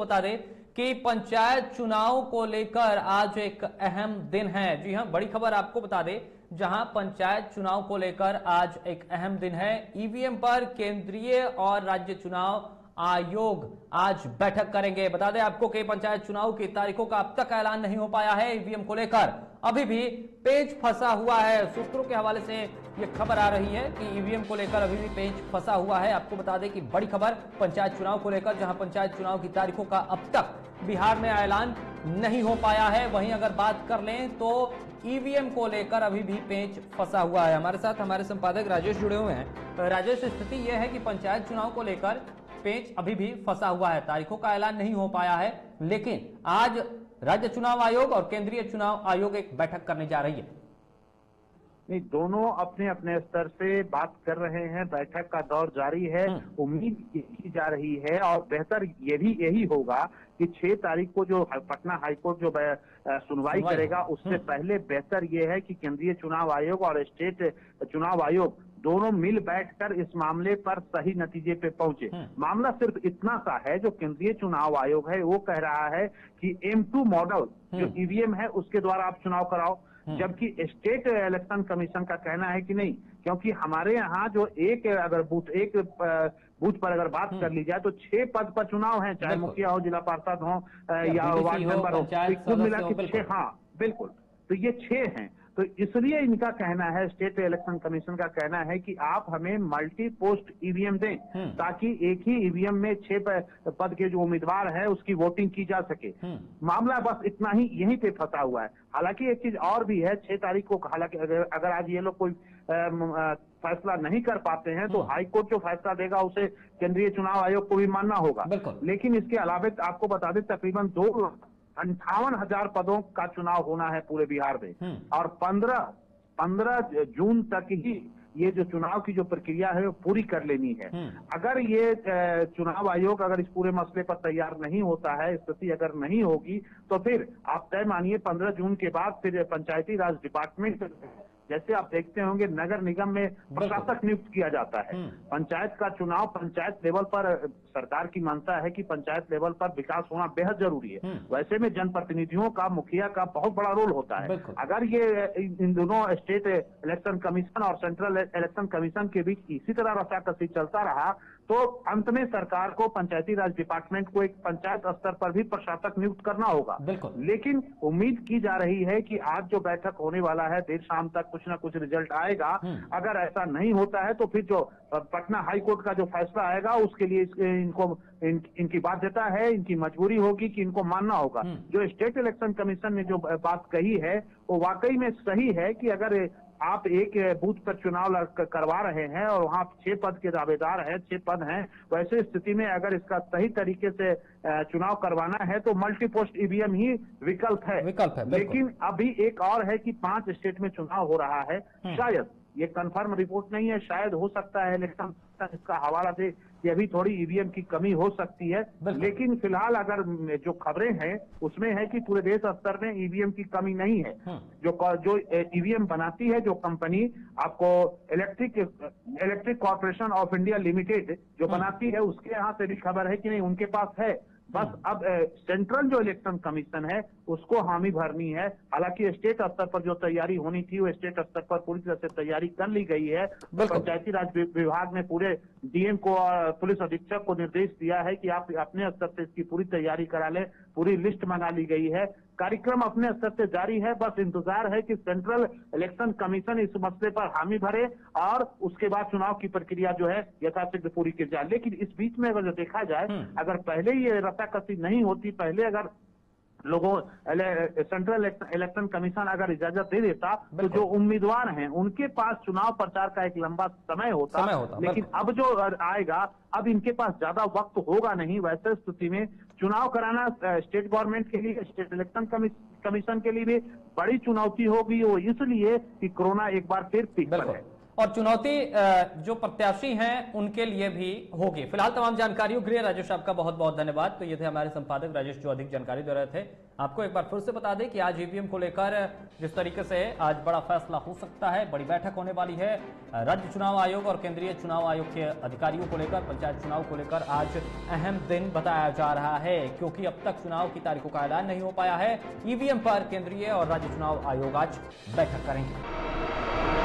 बता दें कि पंचायत चुनाव को लेकर आज एक अहम दिन है। जी हां, बड़ी खबर आपको बता दें, जहां पंचायत चुनाव को लेकर आज एक अहम दिन है। ईवीएम पर केंद्रीय और राज्य चुनाव आयोग आज बैठक करेंगे। बता दें आपको कि पंचायत चुनाव की तारीखों का अब तक ऐलान नहीं हो पाया है। ईवीएम को लेकर अभी भी पेच फंसा हुआ है। सूत्रों के हवाले से यह खबर आ रही है कि ईवीएम को लेकर अभी भी पेच फंसा हुआ है। आपको बता दें कि बड़ी खबर पंचायत चुनाव को लेकर, जहां पंचायत चुनाव की तारीखों का अब तक बिहार में ऐलान नहीं हो पाया है। वहीं अगर बात कर लें तो ईवीएम को लेकर अभी भी पेच फंसा हुआ है। हमारे साथ हमारे संपादक राजेश जुड़े हुए हैं। राजेश, स्थिति यह है कि पंचायत चुनाव को लेकर पेच अभी भी फंसा हुआ है, तारीखों का ऐलान नहीं हो पाया है, लेकिन आज राज्य चुनाव आयोग और केंद्रीय चुनाव आयोग एक बैठक करने जा रही है। नहीं, दोनों अपने अपने स्तर से बात कर रहे हैं। बैठक का दौर जारी है। उम्मीद की जा रही है और बेहतर ये भी यही होगा कि 6 तारीख को जो पटना हाईकोर्ट जो सुनवाई करेगा, उससे पहले बेहतर ये है कि केंद्रीय चुनाव आयोग और स्टेट चुनाव आयोग दोनों मिल बैठकर इस मामले पर सही नतीजे पे पहुंचे। मामला सिर्फ इतना सा है, जो केंद्रीय चुनाव आयोग है वो कह रहा है कि M2 मॉडल जो ईवीएम है उसके द्वारा आप चुनाव कराओ, जबकि स्टेट इलेक्शन कमीशन का कहना है कि नहीं, क्योंकि हमारे यहाँ जो अगर बूथ पर अगर बात कर ली जाए तो 6 पद पर चुनाव है, चाहे मुखिया हो, जिला पार्षद हो या वार्ड मेंबर हो, कुल मिला के 6। हाँ बिल्कुल, तो ये 6 हैं। तो इसलिए इनका कहना है, स्टेट इलेक्शन कमीशन का कहना है कि आप हमें मल्टी पोस्ट ईवीएम दें, ताकि एक ही ईवीएम में 6 पद के जो उम्मीदवार है उसकी वोटिंग की जा सके। मामला बस इतना ही यहीं पे फंसा हुआ है। हालांकि एक चीज और भी है, 6 तारीख को हालांकि अगर आज ये लोग कोई फैसला नहीं कर पाते हैं तो हाईकोर्ट जो फैसला देगा उसे केंद्रीय चुनाव आयोग को भी मानना होगा। लेकिन इसके अलावा आपको बता दें, तकरीबन 2,58,000 पदों का चुनाव होना है पूरे बिहार में, और 15 जून तक ही ये जो चुनाव की जो प्रक्रिया है वो पूरी कर लेनी है। अगर ये चुनाव आयोग अगर इस पूरे मसले पर तैयार नहीं होता है, स्थिति अगर नहीं होगी, तो फिर आप तय मानिए 15 जून के बाद फिर पंचायती राज डिपार्टमेंट, जैसे आप देखते होंगे नगर निगम में प्रशासक नियुक्त किया जाता है। पंचायत का चुनाव पंचायत लेवल पर, सरकार की मानता है कि पंचायत लेवल पर विकास होना बेहद जरूरी है। वैसे में जनप्रतिनिधियों का, मुखिया का बहुत बड़ा रोल होता है। अगर ये इन दोनों स्टेट इलेक्शन कमीशन और सेंट्रल इलेक्शन कमीशन के बीच इसी तरह रसाकसी चलता रहा तो अंत में सरकार को, पंचायती राज डिपार्टमेंट को एक पंचायत स्तर पर भी प्रशासक नियुक्त करना होगा। लेकिन उम्मीद की जा रही है कि आज जो बैठक होने वाला है, देर शाम तक कुछ ना कुछ रिजल्ट आएगा। अगर ऐसा नहीं होता है तो फिर जो पटना हाई कोर्ट का जो फैसला आएगा उसके लिए इनकी बाध्यता है, इनकी मजबूरी होगी कि इनको मानना होगा। जो स्टेट इलेक्शन कमीशन ने जो बात कही है वो वाकई में सही है कि अगर आप एक बूथ पर चुनाव करवा रहे हैं और वहाँ 6 पद के दावेदार हैं, 6 पद हैं, वैसे स्थिति में अगर इसका सही तरीके से चुनाव करवाना है तो मल्टी पोस्ट ईवीएम ही विकल्प है। लेकिन अभी एक और है कि 5 स्टेट में चुनाव हो रहा है। शायद ये कंफर्म रिपोर्ट नहीं है, शायद हो सकता है इलेक्शन इसका हवाला दे कि अभी थोड़ी ईवीएम की कमी हो सकती है। लेकिन फिलहाल अगर जो खबरें हैं उसमें है कि पूरे देश स्तर में ईवीएम की कमी नहीं है। जो ईवीएम बनाती है जो कंपनी, आपको electric corporation of India limited जो बनाती है, उसके यहाँ से भी खबर है कि नहीं उनके पास है। बस अब सेंट्रल जो इलेक्शन कमीशन है उसको हामी भरनी है। हालांकि स्टेट स्तर पर जो तैयारी होनी थी वो स्टेट स्तर पर पूरी तरह से तैयारी कर ली गई है। पंचायती राज विभाग ने पूरे डीएम को और पुलिस अधीक्षक को निर्देश दिया है कि आप अपने स्तर से इसकी पूरी तैयारी करा लें। पूरी लिस्ट मंगा ली गई है, कार्यक्रम अपने स्तर से जारी है। बस इंतजार है कि सेंट्रल इलेक्शन कमीशन इस मसले पर हामी भरे और उसके बाद चुनाव की प्रक्रिया जो है यथाशीघ्र पूरी की जाए। लेकिन इस बीच में अगर देखा जाए, अगर पहले ये रस्साकसी नहीं होती, पहले अगर लोगों सेंट्रल इलेक्शन कमीशन अगर इजाजत दे देता तो जो उम्मीदवार हैं उनके पास चुनाव प्रचार का एक लंबा समय होता। लेकिन अब जो आएगा, अब इनके पास ज्यादा वक्त होगा नहीं। वैसे स्थिति में चुनाव कराना स्टेट गवर्नमेंट के लिए, स्टेट इलेक्शन कमीशन के लिए भी बड़ी चुनौती होगी। वो इसलिए कि कोरोना एक बार फिर पीक पर है। और चुनौती जो प्रत्याशी हैं उनके लिए भी होगी। फिलहाल तमाम जानकारियों के लिए राजेश आपका बहुत बहुत धन्यवाद। तो ये थे हमारे संपादक राजेश जो अधिक जानकारी दे रहे थे। आपको एक बार फिर से बता दें कि आज ईवीएम को लेकर जिस तरीके से आज बड़ा फैसला हो सकता है, बड़ी बैठक होने वाली है राज्य चुनाव आयोग और केंद्रीय चुनाव आयोग के अधिकारियों को लेकर, पंचायत चुनाव को लेकर आज अहम दिन बताया जा रहा है, क्योंकि अब तक चुनाव की तारीखों का ऐलान नहीं हो पाया है। ईवीएम पर केंद्रीय और राज्य चुनाव आयोग आज बैठक करेंगे।